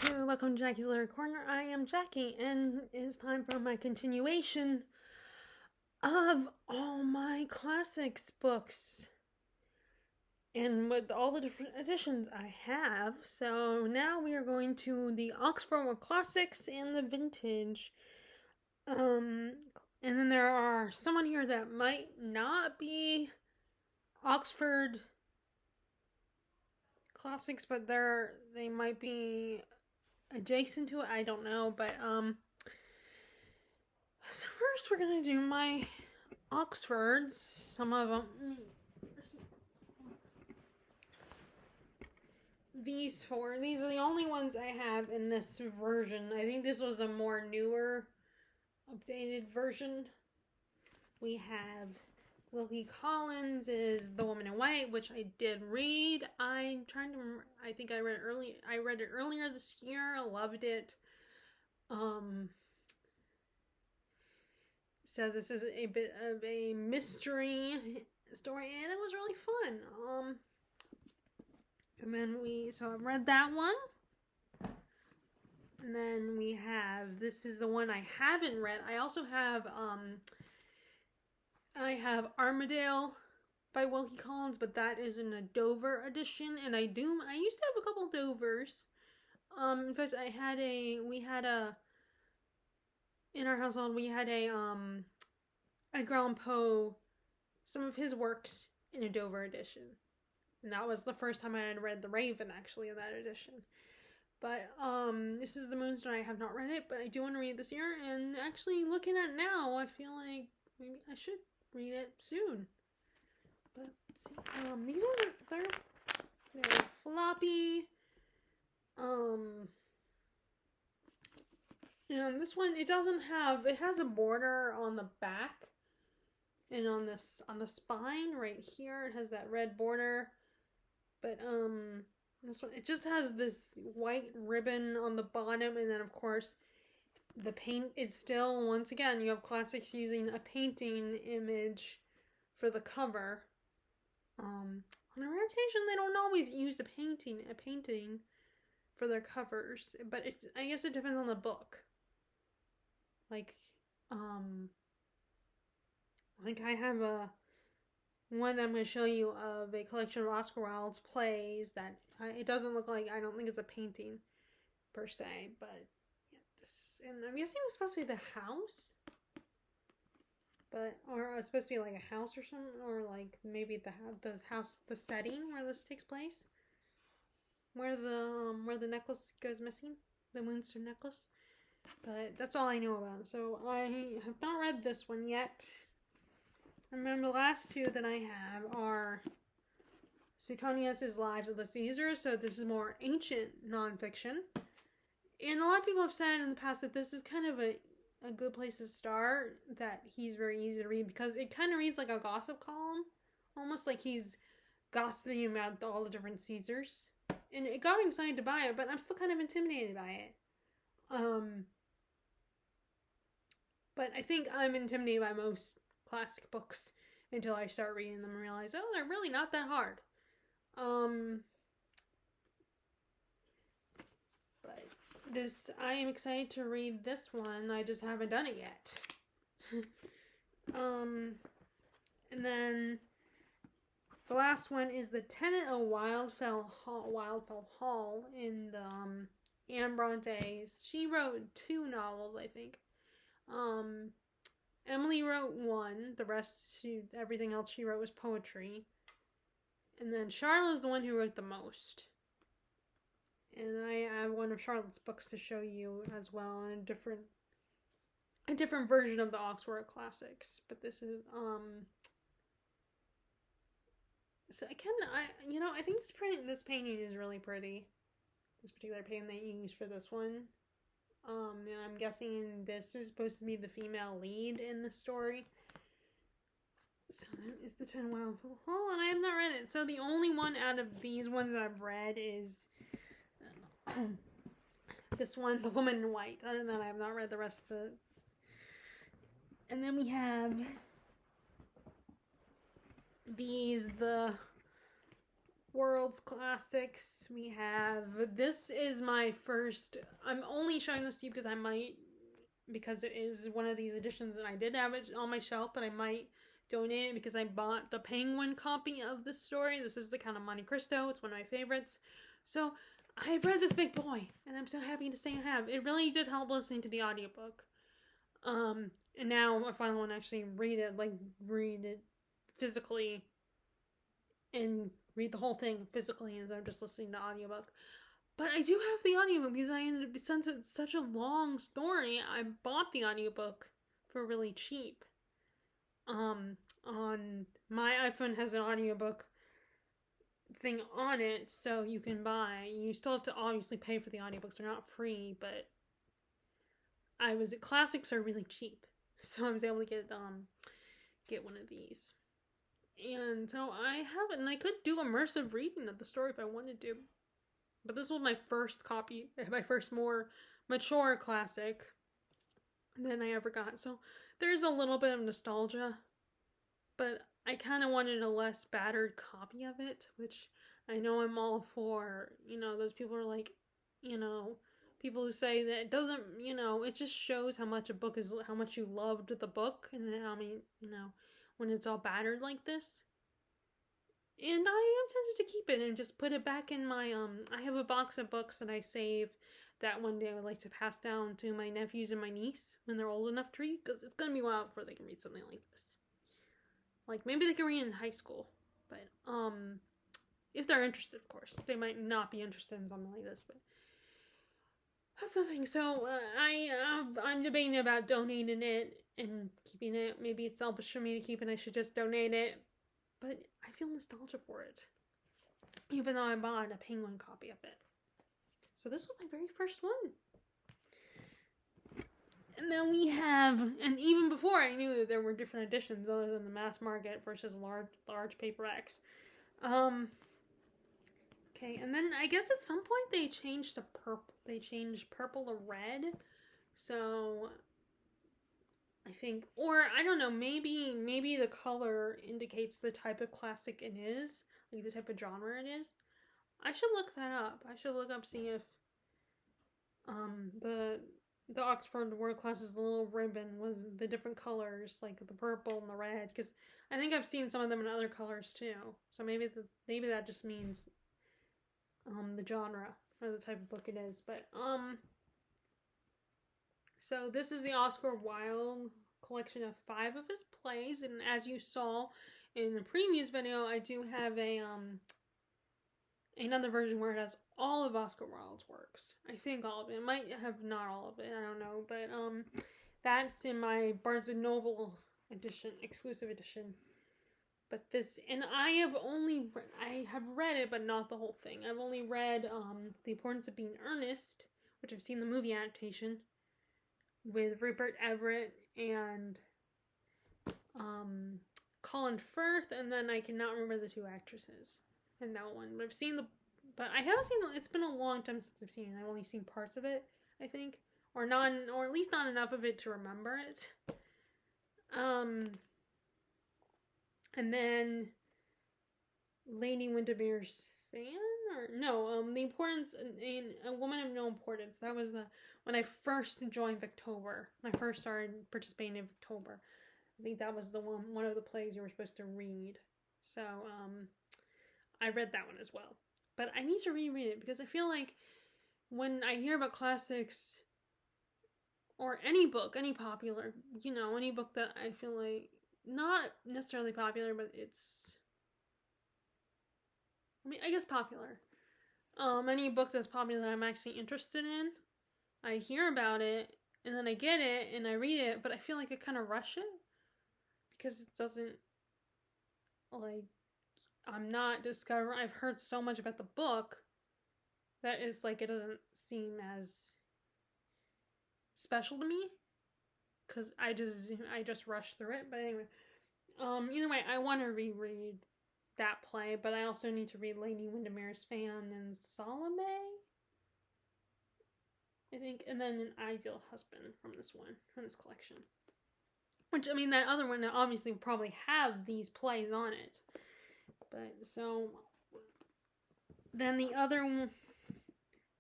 Welcome to Jackie's Literary Corner. I am Jackie, and it is time for my continuation of all my classics books. And with all the different editions I have. So now we are going to the Oxford Classics and the Vintage. And then there are someone here that might not be Oxford Classics, but they might be adjacent to it. I don't know, but so first we're gonna do my Oxfords. Some of them. These four. These are the only ones I have in this version. I think this was a more newer, updated version. We have Wilkie Collins is The Woman in White, which I did read. I'm trying to remember. I think I read it early. I read it earlier this year. I loved it. So this is a bit of a mystery story, and it was really fun. And then so I read that one. And then we have, this is the one I haven't read. I also have, I have Armadale by Wilkie Collins, but that is in a Dover edition. And I used to have a couple Dovers. In fact, in our household, we had Edgar Allan Poe, some of his works in a Dover edition. And that was the first time I had read The Raven, actually, in that edition. But, this is The Moonstone. I have not read it, but I do want to read it this year. And actually, looking at it now, I feel like maybe I should read it soon. But, let's see. These ones they're floppy. And this one, it has a border on the back. And on the spine right here, it has that red border. But, this one, it just has this white ribbon on the bottom, and then, of course, the paint, it's still, once again, you have classics using a painting image for the cover. On a rare occasion, they don't always use a painting for their covers, but I guess it depends on the book. Like I have one that I'm going to show you of a collection of Oscar Wilde's plays that it doesn't look like, I don't think it's a painting per se, but yeah, and I'm guessing it's supposed to be the house, or it's supposed to be like a house or something, or like maybe the house, the setting where this takes place, where the necklace goes missing, the Moonstone necklace. But that's all I know about it. So I have not read this one yet. And then the last two that I have are Suetonius' Lives of the Caesars. So this is more ancient nonfiction. And a lot of people have said in the past that this is kind of a good place to start, that he's very easy to read because it kind of reads like a gossip column. Almost like he's gossiping about all the different Caesars. And it got me excited to buy it, but I'm still kind of intimidated by it. But I think I'm intimidated by most classic books until I start reading them and realize, oh, they're really not that hard. But I am excited to read this one. I just haven't done it yet. And then the last one is The Tenant of Wildfell Hall in the Anne Bronte's. She wrote 2 novels, I think. Emily wrote 1. The rest, everything else she wrote was poetry. And then Charlotte's the one who wrote the most. And I have one of Charlotte's books to show you as well, in a different version of the Oxford Classics. But this is so I think this painting is really pretty. This particular painting they used for this one. And I'm guessing this is supposed to be the female lead in the story. So that is The Ten Wildfell Hall, and I have not read it. So the only one out of these ones that I've read is this one, The Woman in White. Other than that, I have not read the rest of the... And then we have these, the World's Classics. We have, this is my first, I'm only showing this to you because it is one of these editions and I did have it on my shelf, but I might donate it because I bought the Penguin copy of this story. This is the Count of Monte Cristo. It's one of my favorites. So I've read this big boy and I'm so happy to say I have. It really did help listening to the audiobook. And now I finally want to actually read it physically and read the whole thing physically instead of just listening to audiobook. But I do have the audiobook because since it's such a long story, I bought the audiobook for really cheap. On my iPhone has an audiobook thing on it, so you can buy. You still have to obviously pay for the audiobooks. They're not free, but classics are really cheap, so I was able to get one of these. And so I have it, and I could do immersive reading of the story if I wanted to. But this was my first copy, my first more mature classic than I ever got. So there's a little bit of nostalgia, but I kind of wanted a less battered copy of it, which I know I'm all for. Those people are like, people who say that it doesn't, it just shows how much how much you loved the book, and how when it's all battered like this. And I am tempted to keep it and just put it back in my, I have a box of books that I save that one day I would like to pass down to my nephews and my niece when they're old enough to read, because it's going to be a while before they can read something like this. Like, maybe they can read in high school, but, if they're interested, of course. They might not be interested in something like this, but that's the thing. So, I'm debating about donating it and keeping it. Maybe it's selfish for me to keep it, I should just donate it. But I feel nostalgia for it, even though I bought a Penguin copy of it. So this was my very first one. And then we have, and even before I knew that there were different editions other than the mass market versus large paperbacks. Okay, and then I guess at some point they changed to purple. They changed purple to red. So I think, or I don't know, maybe the color indicates the type of classic it is, like the type of genre it is. I should look that up. I should look up, see if the Oxford Word Classes, the little ribbon was the different colors, like the purple and the red, because I think I've seen some of them in other colors too. So maybe that just means the genre or the type of book it is. But so this is the Oscar Wilde collection of 5 of his plays, and as you saw in the previous video, I do have another version where it has all of Oscar Wilde's works. I think all of it. It might have not all of it, I don't know, but that's in my Barnes & Noble edition, exclusive edition. But this, and I have read it, but not the whole thing. I've only read The Importance of Being Earnest, which I've seen the movie adaptation with Rupert Everett and Colin Firth, and then I cannot remember the 2 actresses in that one. But I haven't seen. It's been a long time since I've seen it. I've only seen parts of it, I think, or at least not enough of it to remember it. And then Lady Windermere's Fan, or no, The Importance in A Woman of No Importance. That was when I first joined Victober. When I first started participating in Victober. I think that was one of the plays you were supposed to read. So, I read that one as well. But I need to reread it because I feel like when I hear about classics, or any book, any popular, any book that I feel like, not necessarily popular, but it's, I guess popular. Any book that's popular that I'm actually interested in, I hear about it, and then I get it, and I read it, but I feel like I kind of rush it, because it doesn't, I'm not discovering, I've heard so much about the book, that it's like, it doesn't seem as special to me, because I just rushed through it. But anyway, either way, I want to reread that play, but I also need to read Lady Windermere's Fan and Salome, I think, and then An Ideal Husband from this collection. Which, that other one obviously will probably have these plays on it. But, so, Then the other one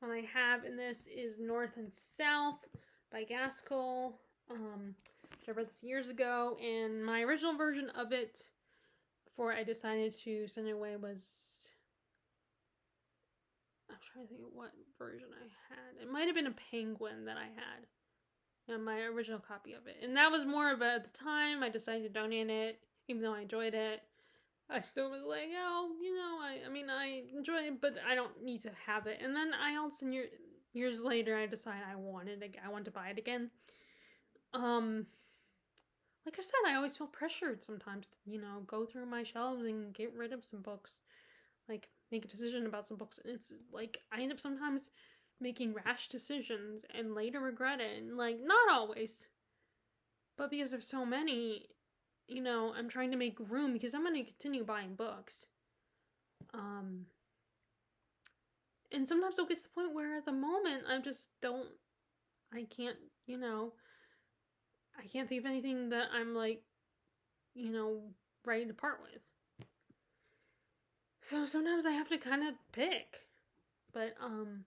I have in this is North and South by Gaskell. I read this years ago, and my original version of it before I decided to send it away was, I'm trying to think of what version I had. It might have been a Penguin that I had, and my original copy of it. And that was more of a, at the time, I decided to donate it, even though I enjoyed it. I still was like, oh, I mean, I enjoy it, but I don't need to have it. And then I also, years later, I decided I wanted to buy it again. Like I said, I always feel pressured sometimes to, go through my shelves and get rid of some books. Like, make a decision about some books. And it's like, I end up sometimes making rash decisions and later regret it. And, like, not always. But because there's so many, I'm trying to make room because I'm going to continue buying books. And sometimes it'll get to the point where at the moment I just I can't, I can't think of anything that I'm like, ready to part with. So sometimes I have to kind of pick. But, and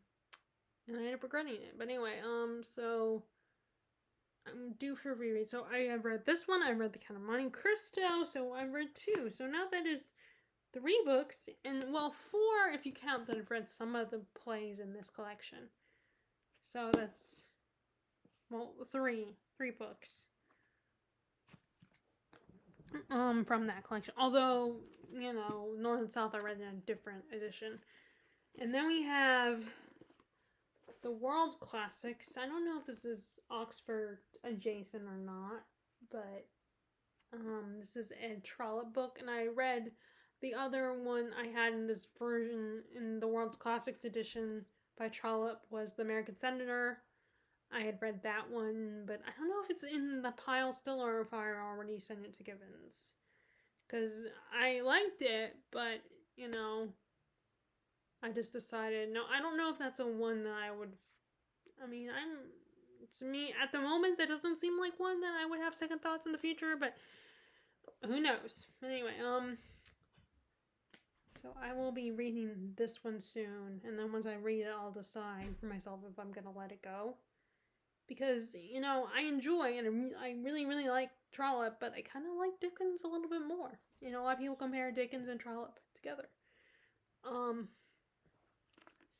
I end up regretting it. But anyway, so I'm due for a reread. So I have read this one. I read The Count of Monte Cristo. So I've read 2. So now that is 3 books. And, well, 4 if you count that I've read some of the plays in this collection. So that's, well, 3 books. From that collection. Although, North and South I read in a different edition. And then we have the World Classics. I don't know if this is Oxford adjacent or not, but this is a Trollope book, and I read the other one I had in this version in the World Classics edition by Trollope was The American Senator. I had read that one, but I don't know if it's in the pile still or if I already sent it to Gibbons. Because I liked it, but, I just decided, no, I don't know if that's a one that I would, to me, at the moment, that doesn't seem like one that I would have second thoughts in the future, but who knows? Anyway, so I will be reading this one soon, and then once I read it, I'll decide for myself if I'm going to let it go. Because, I enjoy and I really, really like Trollope, but I kind of like Dickens a little bit more. A lot of people compare Dickens and Trollope together.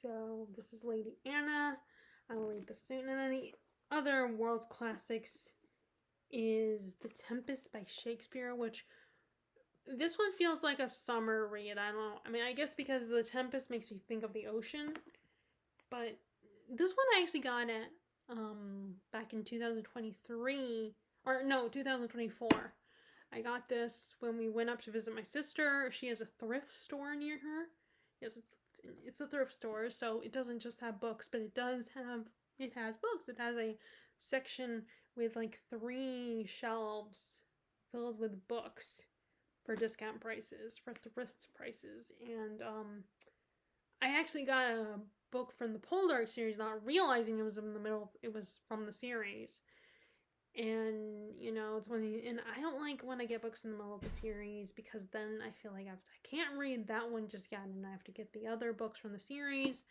So this is Lady Anna. I will read this soon. And then the other World Classics is The Tempest by Shakespeare, which this one feels like a summer read. I don't know. I guess because The Tempest makes me think of the ocean. But this one I actually got at back in 2023, or no, 2024. I got this when we went up to visit my sister. She has a thrift store near her. Yes, it's a thrift store, so it doesn't just have books, but it has books. It has a section with like 3 shelves filled with books for discount prices, for thrift prices. And I actually got a book from the Poldark series, not realizing it was from the series. And, it's and I don't like when I get books in the middle of the series, because then I feel like I can't read that one just yet, and I have to get the other books from the series.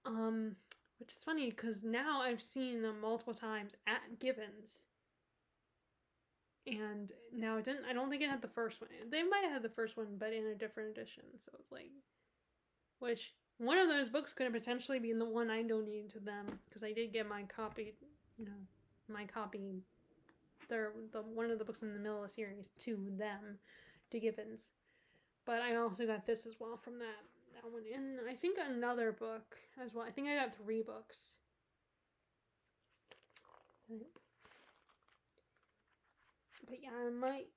Which is funny, because now I've seen them multiple times at Gibbons. And now I don't think it had the first one. They might have had the first one, but in a different edition. So it's like, which one of those books could have potentially been the one I donated to them, because I did get my copy, one of the books in the middle of the series to them, to Gibbons. But I also got this as well from that one. And I think another book as well. I think I got 3 books. But yeah, I might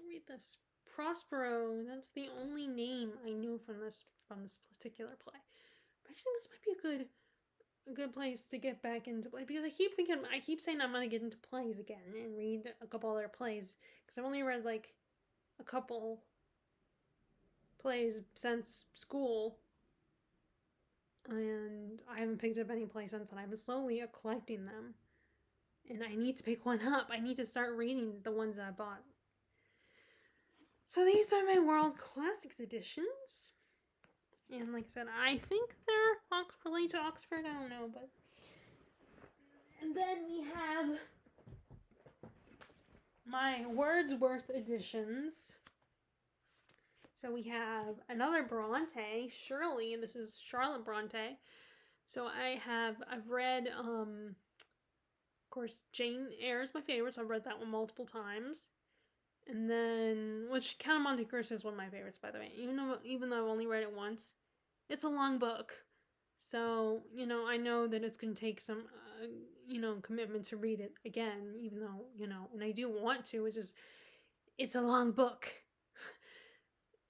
read this. Prospero, that's the only name I knew from this particular play. But I think this might be a good place to get back into play, because I keep saying I'm gonna get into plays again and read a couple other plays, because I've only read like a couple plays since school, and I haven't picked up any plays since, and I've been slowly collecting them, and I need to pick one up. I need to start reading the ones that I bought. So these are my World Classics editions. And like I said, I think they're related to Oxford. I don't know, but. And then we have my Wordsworth editions. So we have another Bronte, Shirley, and this is Charlotte Bronte. So I've read, of course, Jane Eyre is my favorite, so I've read that one multiple times. And then, which Count of Monte Cristo is one of my favorites, by the way. Even though I've only read it once, it's a long book. So, I know that it's going to take some, commitment to read it again, even though, and I do want to, it's a long book.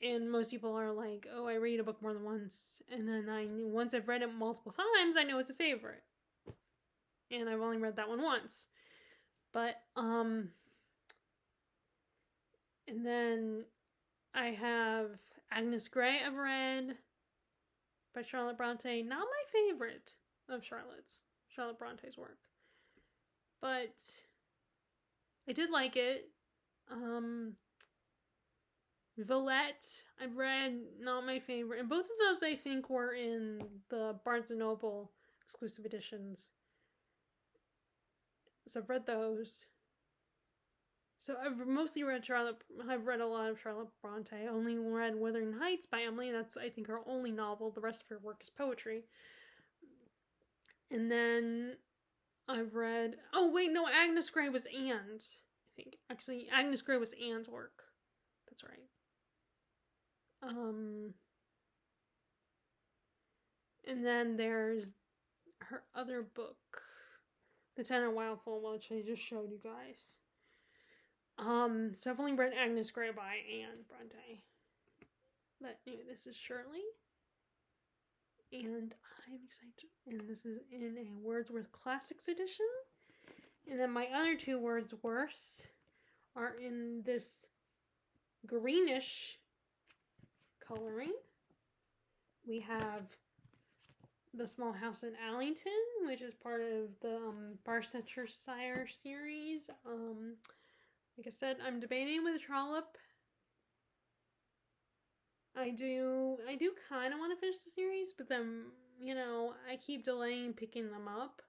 And most people are like, oh, I read a book more than once. And then once I've read it multiple times, I know it's a favorite. And I've only read that one once. But, and then I have Agnes Grey I've read by Charlotte Bronte. Not my favorite of Charlotte Bronte's work. But I did like it. Villette, I've read, not my favorite. And both of those, I think, were in the Barnes & Noble exclusive editions. So I've read those. So I've mostly read I've read a lot of Charlotte Bronte. I only read Wuthering Heights by Emily. That's, I think, her only novel. The rest of her work is poetry. And then I've read... Oh, wait, no, Agnes Grey was Anne's. I think. Actually, Agnes Grey was Anne's work. That's right. And then there's her other book, The Ten Wildful, which I just showed you guys. So I've only read Agnes Grey by Anne Bronte. But anyway, this is Shirley. And I'm excited. And this is in a Wordsworth Classics edition. And then my other two Wordsworths are in this greenish coloring. We have The Small House in Allington, which is part of the Barsetshire series. Like I said, I'm debating with Trollope. I do kind of want to finish the series, but then, I keep delaying picking them up.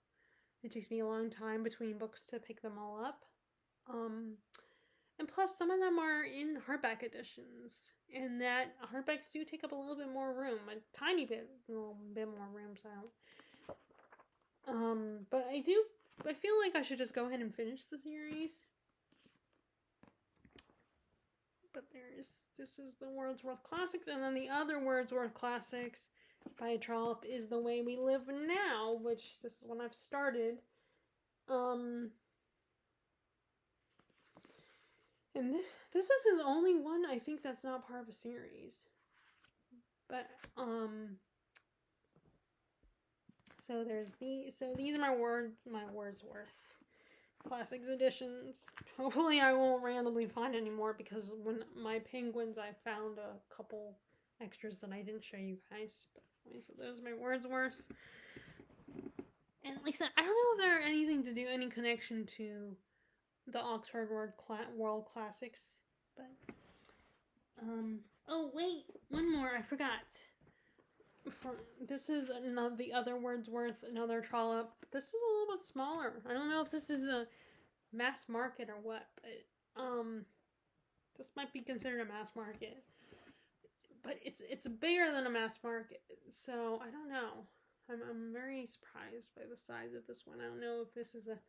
It takes me a long time between books to pick them all up. And plus, some of them are in hardback editions, and that hardbacks do take up a little bit more room, a little bit more room. So, but I feel like I should just go ahead and finish the series. But this is the Wordsworth Classics, and then the other Wordsworth Classics by Trollope is The Way We Live Now, which this is when I've started. And this is his only one, I think, that's not part of a series. But, so these are my Wordsworth Classics editions. Hopefully I won't randomly find any more, because when my Penguins, I found a couple extras that I didn't show you guys. But anyway, so those are my Wordsworths. And like I said, I don't know if they're anything to do, any connection to the Oxford World Classics, but oh wait, one more, I forgot. This is the other Wordsworth, another Trollope. This is a little bit smaller. I don't know if this is a mass market or what, but this might be considered a mass market. But it's bigger than a mass market, so I don't know. I'm very surprised by the size of this one. I don't know if this is a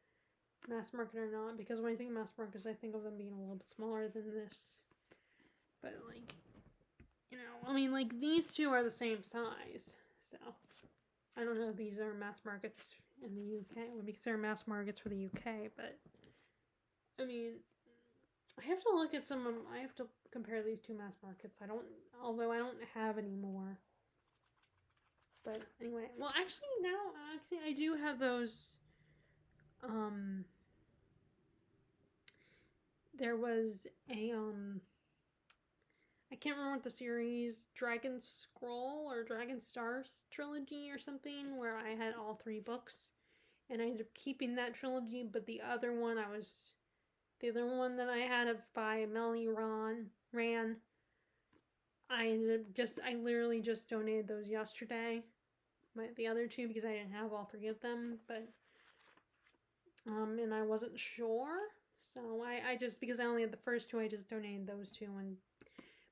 mass market or not, because when I think mass markets, I think of them being a little bit smaller than this. But like, I mean, like, these two are the same size, so I don't know if these are mass markets in the UK. Would be considered mass markets for the UK, but I mean, I have to look at I have to compare these two mass markets. Although I don't have any more. But anyway, well, actually I do have those. There was a I can't remember what the series, Dragon Scroll or Dragon Stars trilogy or something, where I had all 3 books, and I ended up keeping that trilogy. But the other one that I had by Melanie Ran, I literally just donated those yesterday. The other two, because I didn't have all three of them, but and I wasn't sure, so I just, because I only had the first two, I just donated those two,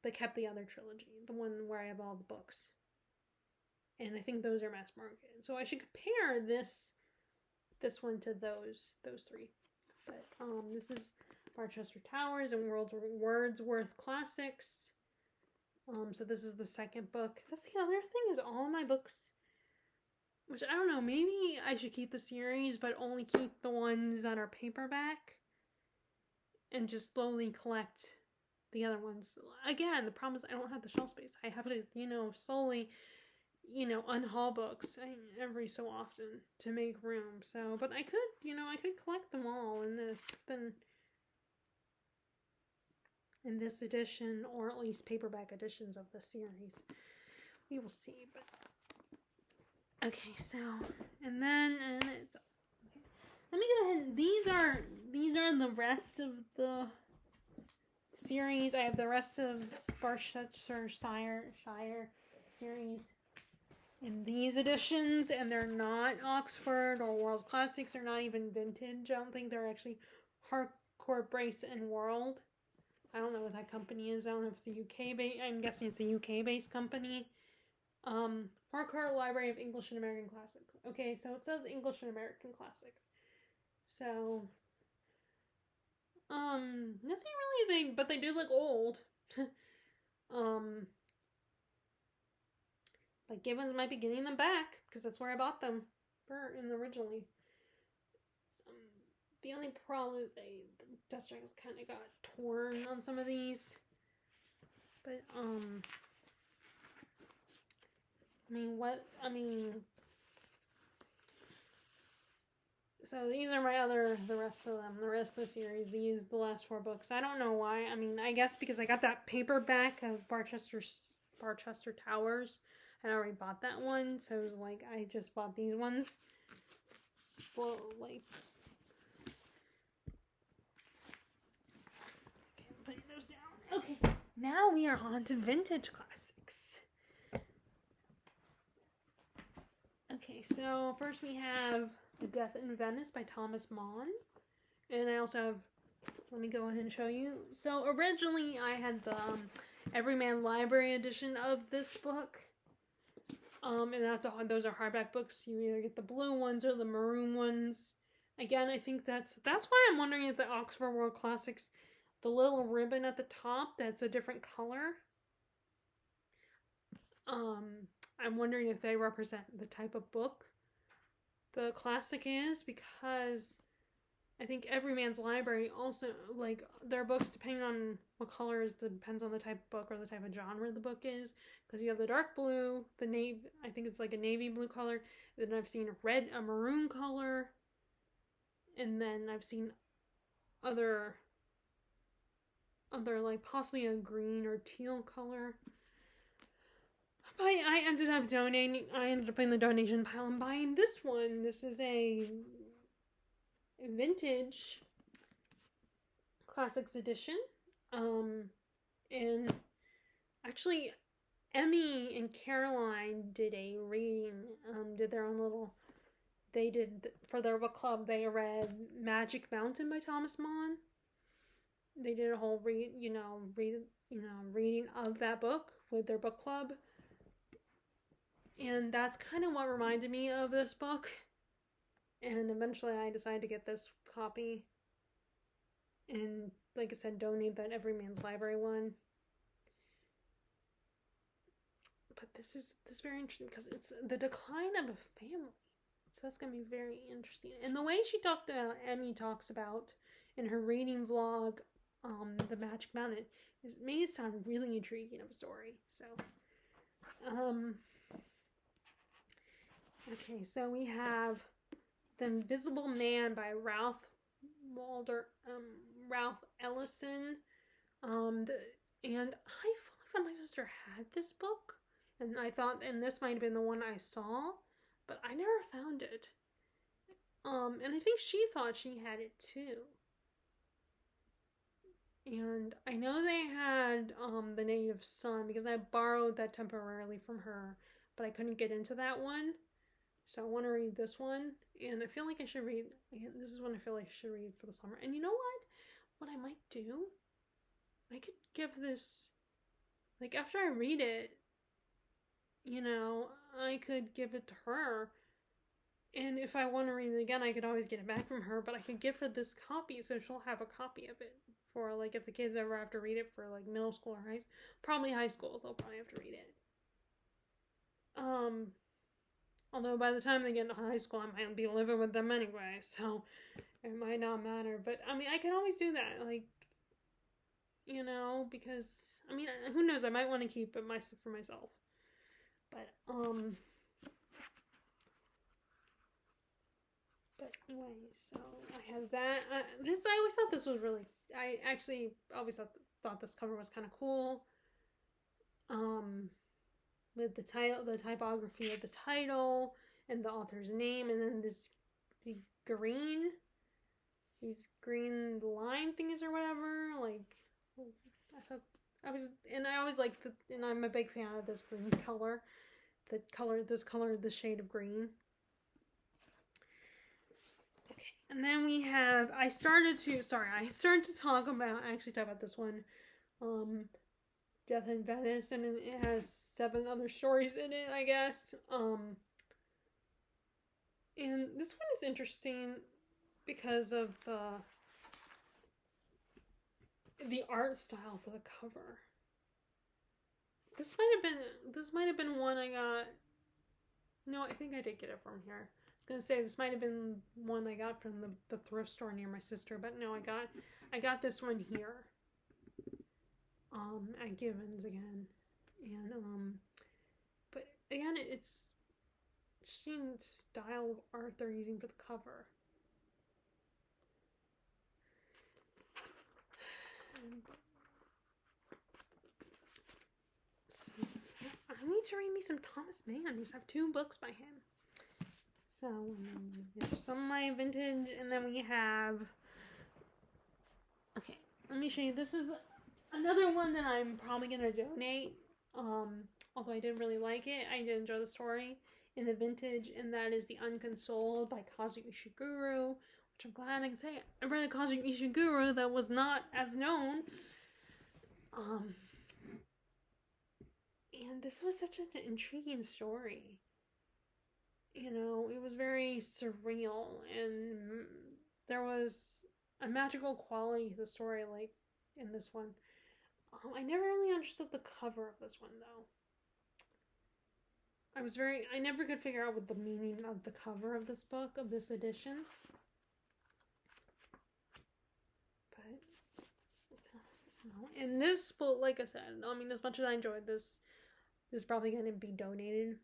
but kept the other trilogy, the one where I have all the books, and I think those are mass market, so I should compare this one to those three. But this is Barchester Towers and Wordsworth Classics. So this is the second book. That's the other thing, is all my books, which I don't know, maybe I should keep the series, but only keep the ones that are paperback and just slowly collect the other ones. Again, the problem is I don't have the shelf space. I have to, slowly, unhaul books every so often to make room. So, but I could collect them all in this edition, or at least paperback editions of the series. We will see, but okay, so, and then, let me go ahead. These are the rest of the series. I have the rest of Barchestershire series in these editions, and they're not Oxford or World Classics. They're not even vintage. I don't think they're actually Harcourt, Brace, and World. I don't know what that company is. I don't know if it's a UK-based. I'm guessing it's a UK-based company. Harcourt Library of English and American Classics. Okay, so it says English and American Classics. So, nothing really but they do look old. Like Gibbons might be getting them back, because that's where I bought them originally. The only problem is the dust strings kind of got torn on some of these. But, so these are the rest of them, the rest of the series. The last 4 books. I don't know why. I guess because I got that paperback of Barchester Towers. I already bought that one, so it was like, I just bought these ones. Slowly. Okay, I'm putting those down. Okay, now we are on to vintage classics. Okay, so first we have The Death in Venice by Thomas Mann. And I also have, let me go ahead and show you. So originally I had the Everyman Library edition of this book. And those are hardback books. You either get the blue ones or the maroon ones. Again, I think that's why I'm wondering if the Oxford World Classics, the little ribbon at the top, that's a different color. I'm wondering if they represent the type of book the classic is, because I think Everyman's Library also, like, their books, depending on what colors, depends on the type of book or the type of genre the book is. Because you have the dark blue, the navy, I think it's like a navy blue color. Then I've seen a maroon color. And then I've seen other like possibly a green or teal color. But I ended up in the donation pile and buying this one. This is a vintage classics edition. And actually Emmy and Caroline did a reading, did their own little, they did, for their book club, they read Magic Mountain by Thomas Mann. They did a whole reading of that book with their book club. And that's kind of what reminded me of this book. And eventually I decided to get this copy. And like I said, donate that Everyman's Library one. But this is very interesting because it's the decline of a family. So that's going to be very interesting. And the way Emmy talks about in her reading vlog, the Magic Mountain, made it sound really intriguing of a story. So, okay, so we have The Invisible Man by Ralph Ellison. And I thought my sister had this book. And this might have been the one I saw, but I never found it. And I think she thought she had it too. And I know they had the Native Son because I borrowed that temporarily from her, but I couldn't get into that one. So I want to read this one, and I feel like I should read. This is one I feel like I should read for the summer. And you know what? What I might do? I could give this, like, after I read it, I could give it to her. And if I want to read it again, I could always get it back from her, but I could give her this copy so she'll have a copy of it for, like, if the kids ever have to read it for, like, middle school or probably high school, they'll probably have to read it. Although by the time they get into high school, I might be living with them anyway, so it might not matter. But, I mean, I can always do that, like, because, I mean, who knows, I might want to keep it for myself. But anyway, so I have that. I always thought this was really, I actually always thought this cover was kind of cool. With the title, the typography of the title, and the author's name, and then these green line things or whatever. Like, I always like, and I'm a big fan of this green color. This shade of green. Okay, and then we have, I started to talk about this one, Death in Venice, and it has 7 other stories in it, I guess. And this one is interesting because of the art style for the cover. This might have been one I got. No, I think I did get it from here. I was gonna say this might have been one I got from the thrift store near my sister, but no, I got this one here. At Gibbons again, and but again, it's interesting style of art they're using for the cover. So, I need to read me some Thomas Mann. I just have 2 books by him. So there's some of my vintage, and then we have. Okay, let me show you. This is another one that I'm probably going to donate, although I didn't really like it. I did enjoy the story in the vintage, and that is The Unconsoled by Kazuo Ishiguro, which I'm glad I can say. I read a Kazuo Ishiguro that was not as known. And this was such an intriguing story. It was very surreal, and there was a magical quality to the story, like in this one. I never really understood the cover of this one, though. I never could figure out what the meaning of the cover of this book, of this edition. But, in this book, like I said, I mean, as much as I enjoyed this is probably going to be donated.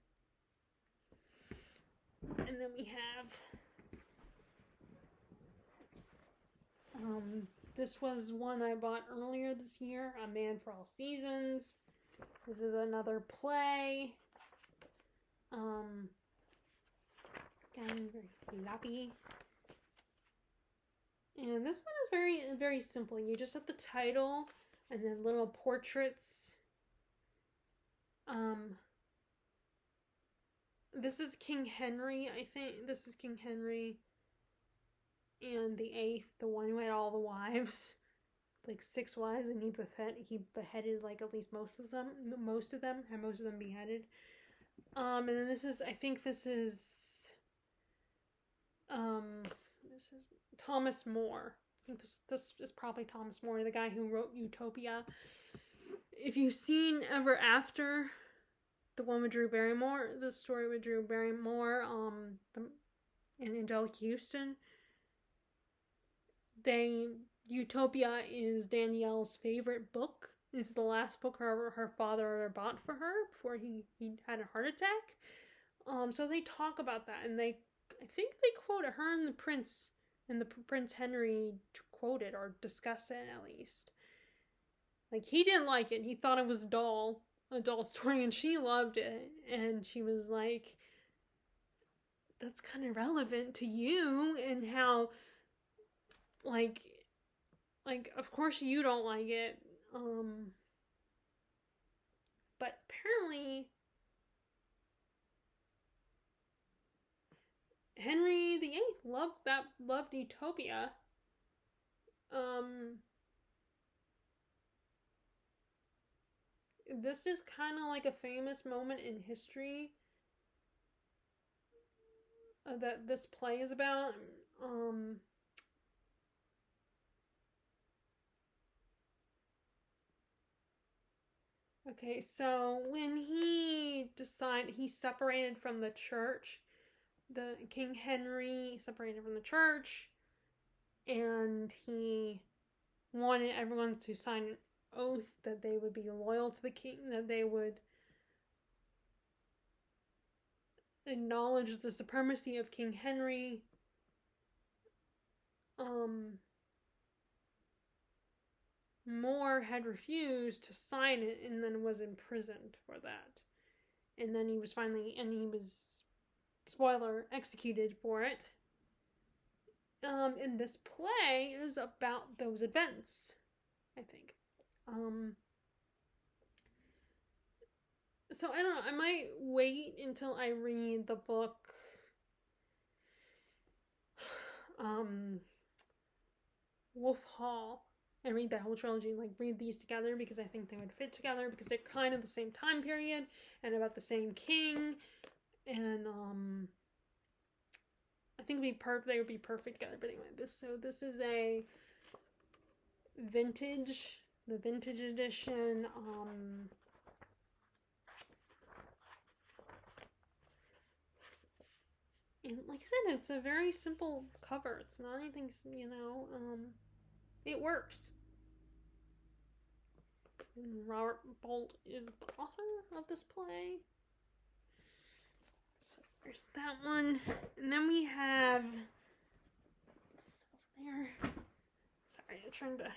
And then we have, this was one I bought earlier this year, A Man for All Seasons. This is another play. Again, very floppy. And this one is very, very simple. You just have the title and then little portraits. This is King Henry, I think. This is King Henry. And the 8th, the one who had all the wives. Like 6 wives, and he beheaded like at least most of them beheaded. And then this is Thomas More. I think this is probably Thomas More, the guy who wrote Utopia. If you've seen Ever After, the one with Drew Barrymore, the story with Drew Barrymore, and Angelica Houston, Utopia is Danielle's favorite book. It's the last book her father ever bought for her before he had a heart attack. So they talk about that, and I think they quote it, her and the Prince Henry quote it or discuss it at least. Like, he didn't like it. He thought it was a dull story, and she loved it. And she was like, that's kind of relevant to you and how, like, like, of course you don't like it. But apparently Henry VIII loved Utopia. Um, this is kind of like a famous moment in history that this play is about. Um, okay, so when he separated from the church, the King Henry separated from the church, and he wanted everyone to sign an oath that they would be loyal to the king, that they would acknowledge the supremacy of King Henry. More had refused to sign it and then was imprisoned for that. And then he was spoiler, executed for it. And this play is about those events, I think. So I don't know, I might wait until I read the book Wolf Hall and read that whole trilogy, like read these together, because I think they would fit together because they're kind of the same time period and about the same king, and I think they would be perfect together. But anyway, this is a the vintage edition. And like I said, it's a very simple cover. It's not anything, it works. And Robert Bolt is the author of this play. So there's that one. And then we have this over there. Sorry, I'm trying to.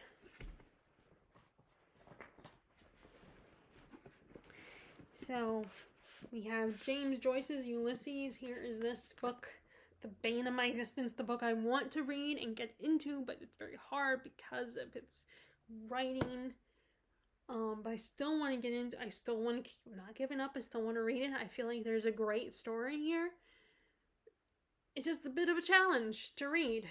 So we have James Joyce's Ulysses. Here is this book, the bane of my existence, the book I want to read and get into, but it's very hard because of its writing. But I still want to get into. I still want to keep not giving up. I still want to read it. I feel like there's a great story here. It's just a bit of a challenge to read.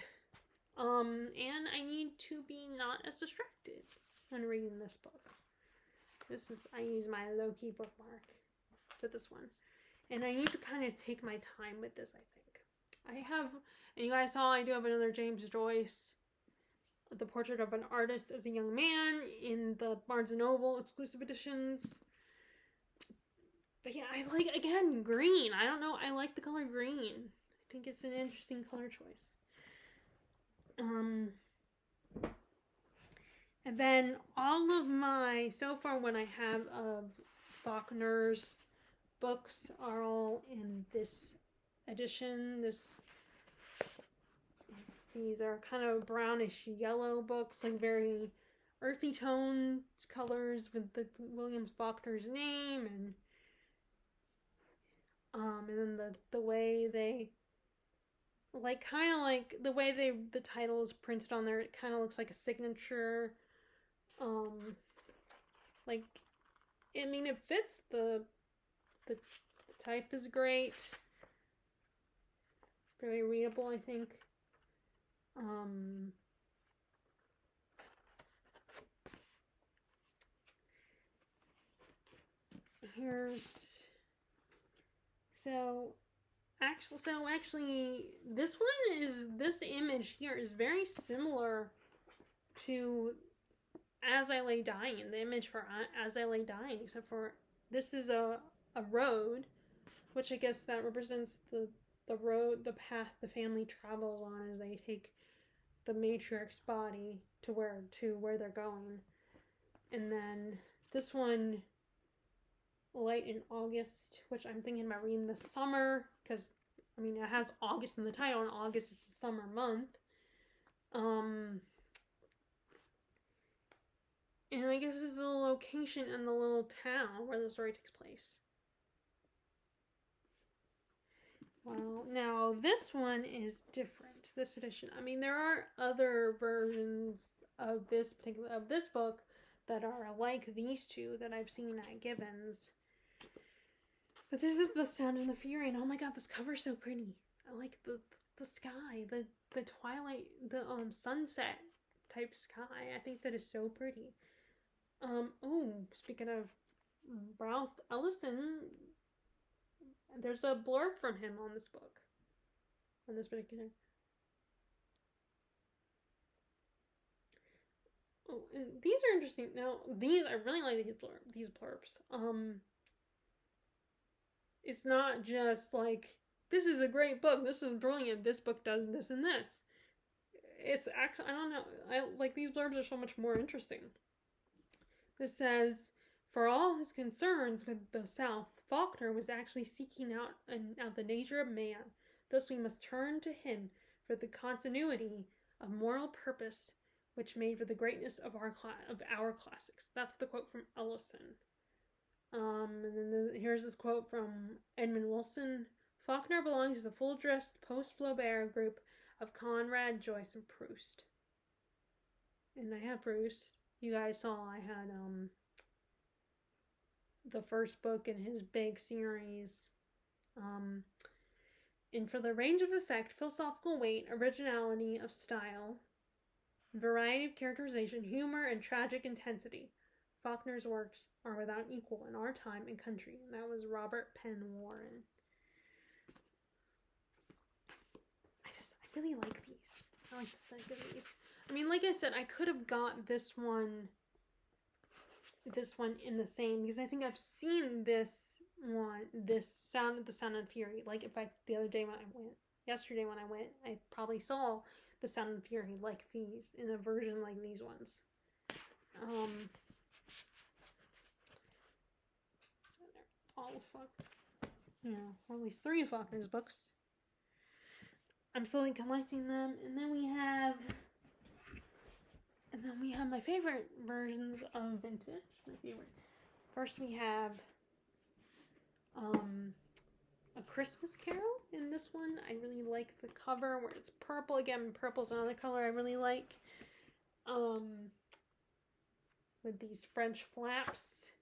And I need to be not as distracted when reading this book. I use my low-key bookmark for this one. And I need to kind of take my time with this, I think. And you guys saw I do have another James Joyce, The Portrait of an Artist as a Young Man, in the Barnes & Noble exclusive editions. But yeah, I like, again, green. I don't know, I like the color green. I think it's an interesting color choice. And then all of so far what I have of Faulkner's books are all in this edition. These are kind of brownish yellow books, like very earthy toned colors with the Williams Faulkner's name, and then the way they, like, kind of like the way the title is printed on there, it kind of looks like a signature. Like, I mean, it fits. The type is great, very readable, I think. Actually, this image here is very similar to As I Lay Dying, the image for As I Lay Dying, except for this is a road, which I guess that represents the path the family travels on as they take the matriarch's body to where they're going. And then this one, Light in August, which I'm thinking about reading this summer, because I mean it has August in the title, and August is the summer month. And I guess this is the location in the little town where the story takes place. Well, now this one is different, this edition. I mean, there are other versions of this book that are like these two that I've seen at Gibbons. But this is The Sound and the Fury, and oh my god, this cover's so pretty. I like the sky, the twilight, the sunset type sky. I think that is so pretty. Oh, speaking of Ralph Ellison, there's a blurb from him on this book. On this particular. Oh, and these are interesting. Now, I really like these blurbs. It's not just like, this is a great book, this is brilliant, this book does this and this. It's actually, I don't know, like these blurbs are so much more interesting. This says, for all his concerns with the South, Faulkner was actually seeking out the nature of man. Thus we must turn to him for the continuity of moral purpose which made for the greatness of our classics. That's the quote from Ellison. And then here's this quote from Edmund Wilson. Faulkner belongs to the full-dressed post-Flaubert group of Conrad, Joyce, and Proust. And I have Proust. You guys saw I had the first book in his big series. And for the range of effect, philosophical weight, originality of style, variety of characterization, humor, and tragic intensity, Faulkner's works are without equal in our time and country. And that was Robert Penn Warren. I really like these. I like the sight of these. I mean, like I said, I could have got this one in the same, because I think I've seen the Sound of the Fury. Like, in fact, yesterday when I went, I probably saw The Sound of the Fury like these, in a version like these ones. Or at least 3 of Faulkner's books. I'm slowly collecting them, and then we have my favorite versions of vintage. My favorite. First, we have A Christmas Carol. In this one, I really like the cover where it's purple. Again, purple's another color I really like. With these French flaps,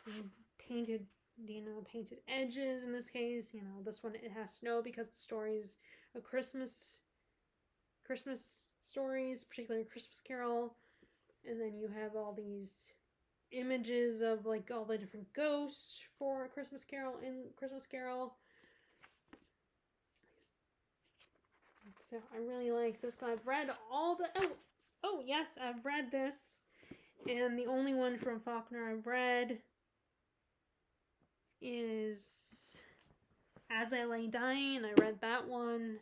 and painted edges. In this case, this one it has snow because the story's a Christmas stories, particularly Christmas Carol. And then you have all these images of like all the different ghosts for a Christmas Carol in Christmas Carol. So I really like this. I've read all the yes, I've read this. And the only one from Faulkner I've read is As I Lay Dying. I read that one.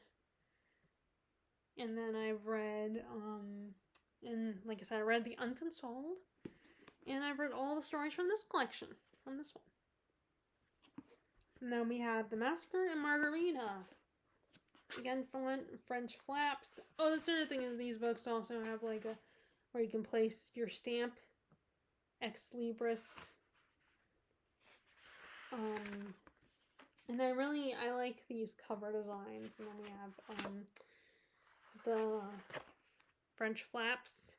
And then I've read, and like I said, I read The Unconsoled. And I've read all the stories from this collection, from this one. And then we have The Massacre and Margarita. Again, French flaps. Oh, the other thing is these books also have like where you can place your stamp, ex libris. And I like these cover designs. And then we have the French flaps.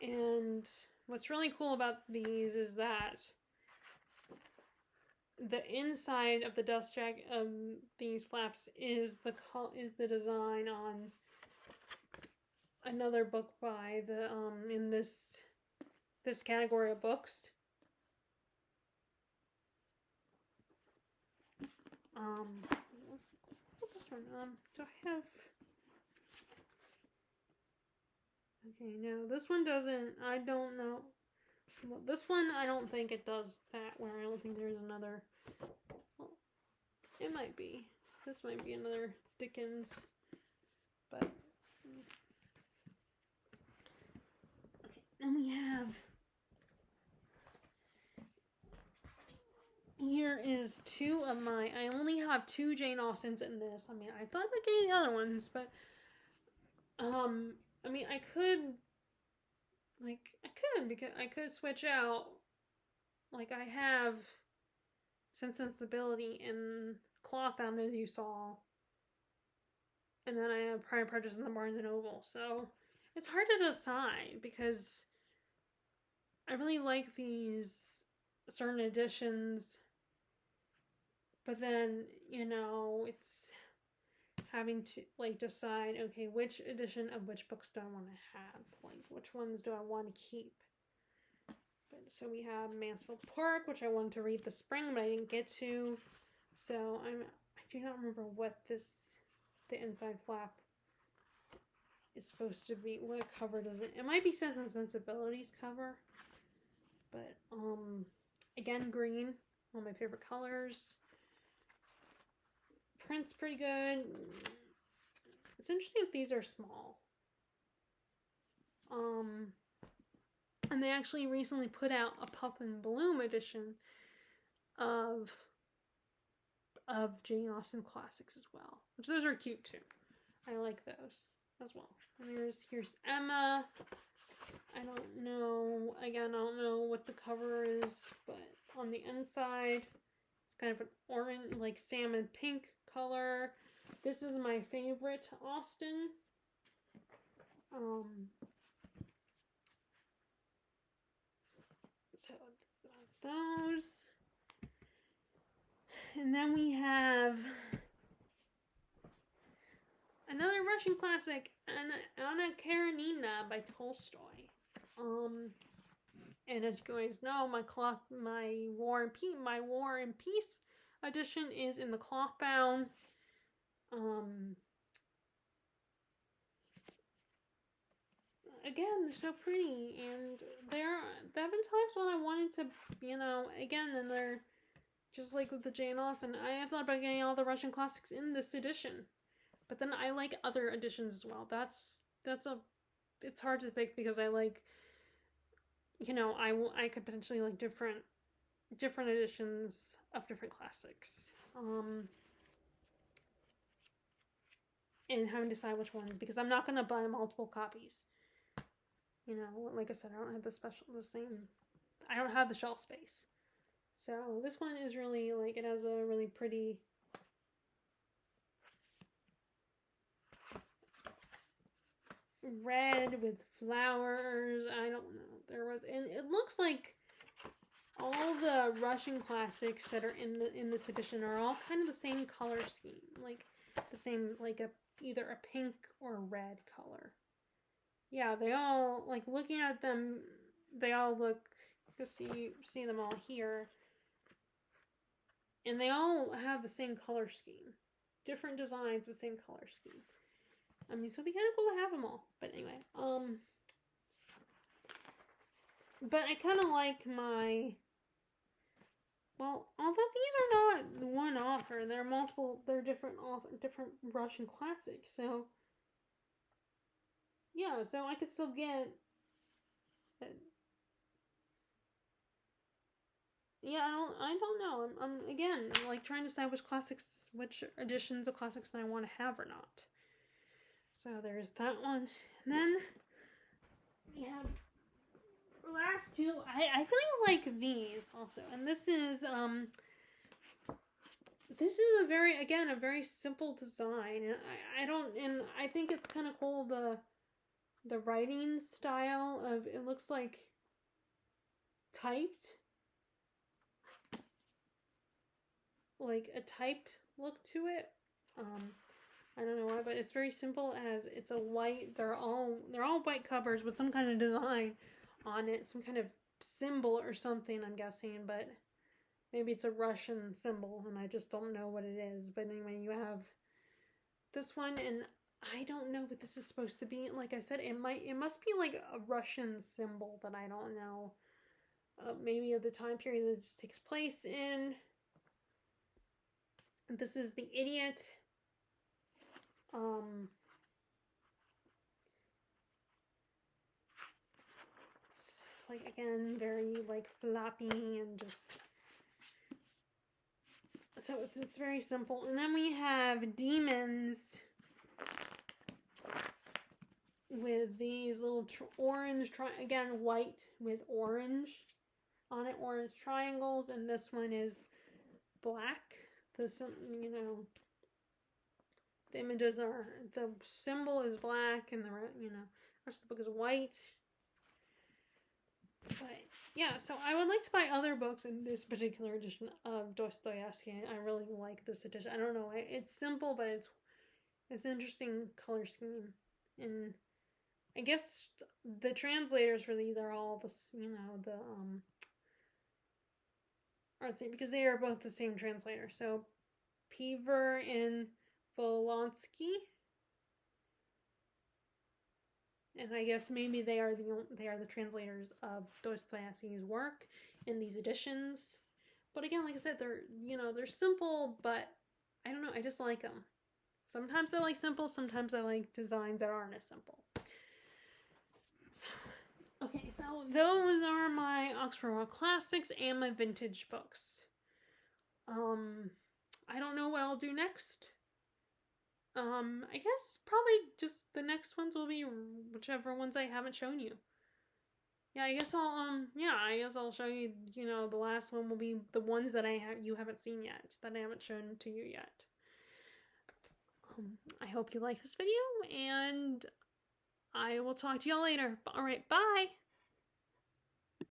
And what's really cool about these is that the inside of the dust jacket of these flaps is the design on another book by the in this category of books. Let's put this one. Do I have? Okay, no, this one doesn't. I don't know. Well, this one, I don't think it does that. Where I don't think there's another. Well, it might be. This might be another Dickens, but okay. Then we have. Here is 2 of my. I only have 2 Jane Austens in this. I mean, I thought about getting the other ones, but I mean, I could because I could switch out. Like, I have Sense and Sensibility in Clawbound, as you saw, and then I have Pride and Prejudice in the Barnes and Noble. So it's hard to decide because I really like these certain editions, but then, it's having to like decide, okay, which edition of which books do I want to have? Like, which ones do I want to keep? But so we have Mansfield Park, which I wanted to read this spring, but I didn't get to. So I do not remember what the inside flap is supposed to be. What cover does it? It might be Sense and Sensibilities cover, but again, green, one of my favorite colors. Print's pretty good. It's interesting that these are small. And they actually recently put out a Puff and Bloom edition of Jane Austen classics as well, which those are cute too. I like those as well. And here's Emma. I don't know. Again, I don't know what the cover is, but on the inside, it's kind of an orange, like salmon pink color. This is my favorite Austen. So those. And then we have another Russian classic, Anna Karenina by Tolstoy. And as you guys know, my War and Peace edition is in the cloth bound. Again, they're so pretty, and there have been times when I wanted to, again, and they're just like with the Jane Austen. I have thought about getting all the Russian classics in this edition, but then I like other editions as well. It's hard to pick because I like, I could potentially like different editions of different classics. And having to decide which ones, because I'm not going to buy multiple copies. Like I said, I don't have I don't have the shelf space. So this one is really, like, it has a really pretty red with flowers. I don't know. And it looks like all the Russian classics that are in this edition are all kind of the same color scheme, like the same, like either a pink or a red color. Yeah, they all, like, looking at them, they all look, you see them all here, and they all have the same color scheme. Different designs, but same color scheme. I mean, so it'd be kind of cool to have them all. But anyway, but I kind of like although these are not one author, they're different Russian classics, so yeah, so I could still get yeah, I don't know. I'm again, like, trying to decide which editions of classics that I want to have or not. So there's that one. And then we have the last two. I really like these also. And this is a very simple design. And I think it's kind of cool the writing style of, it looks like typed. Like a typed look to it. I don't know why, but it's very simple, as it's a white, they're all white covers with some kind of design on it, some kind of symbol or something, I'm guessing, but maybe it's a Russian symbol and I just don't know what it is. But anyway, you have this one, and I don't know what this is supposed to be. Like I said, it must be like a Russian symbol, but I don't know. Maybe of the time period that this takes place in. This is The Idiot. It's like, again, very like floppy and just, so it's very simple. And then we have Demons with these little orange again, white with orange on it, orange triangles, and this one is black. The images are, the symbol is black, and rest of the book is white. But yeah, so I would like to buy other books in this particular edition of Dostoevsky. I really like this edition. I don't know, it's simple, but it's an interesting color scheme, and I guess the translators for these are all the are the same because they are both the same translator. So Pever and Volonsky. And I guess maybe they are the translators of Dostoevsky's work in these editions. But again, like I said, they're simple, but I don't know, I just like them. Sometimes I like simple, sometimes I like designs that aren't as simple. So those are my Oxford World Classics and my vintage books. I don't know what I'll do next. I guess probably just the next ones will be whichever ones I haven't shown you. Yeah, I guess I'll show you, the last one will be the ones that you haven't seen yet, that I haven't shown to you yet. I hope you like this video, and I will talk to y'all later. Alright, bye!